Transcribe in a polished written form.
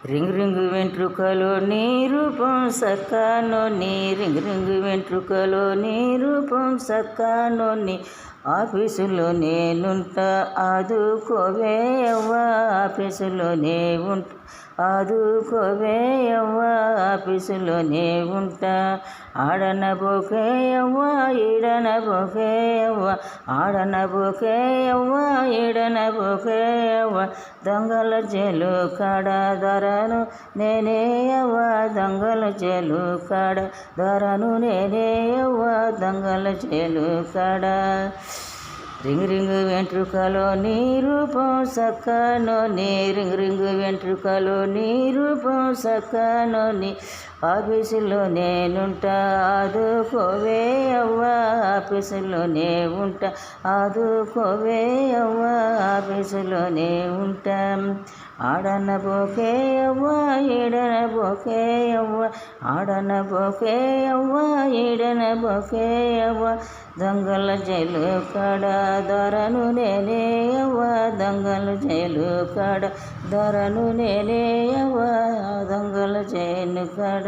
Ring ring వెంట్రుకలో నీ రూపం సక్కానోని, ring ring వెంట్రుకలో నీ రూపం సక్కానోని, ఆఫీసులో నేనుంటా ఆదుకోవే అవ్వా, ఆఫీసులోనే ఉంటా ఆదుకోవే అవ్వా, ఆఫీసులోనే ఉంటా. ఆడనబోకే అవ్వా ఈడనబోకే అవ్వా, ఆడనబోకే అవ్వా ఈడనబోకే అవ్వా, దొంగల జైలు కాడ ధరను నేనే అవ్వా, దొంగల జైలు కాడ ధరను నేనే అవ్వా, దొంగల జైలు కాడ. రింగు రింగు వెంట్రుకలో నీ రూపం సక్కానోని, రింగు రింగు వెంట్రుకలో నీ రూపం సక్కానోని, ఆఫీసులో నేనుంటా ఆదుకోవే అవ్వా, ఆఫీసులోనే ఉంటా ఆదుకోవే అవ్వా, ఆఫీసులోనే ఉంటా. ఆడనబోకే అవ్వా ఈడనబోకే అవ్వా, ఆడనబోకే అవ్వా ఈడనబోకే అవ్వా, దొంగల జైలు కాడ ధరను నేనే అవ్వా, దొంగల జైలు కాడ ధరను నేనే అవ్వా, దొంగల జైలు కాడ.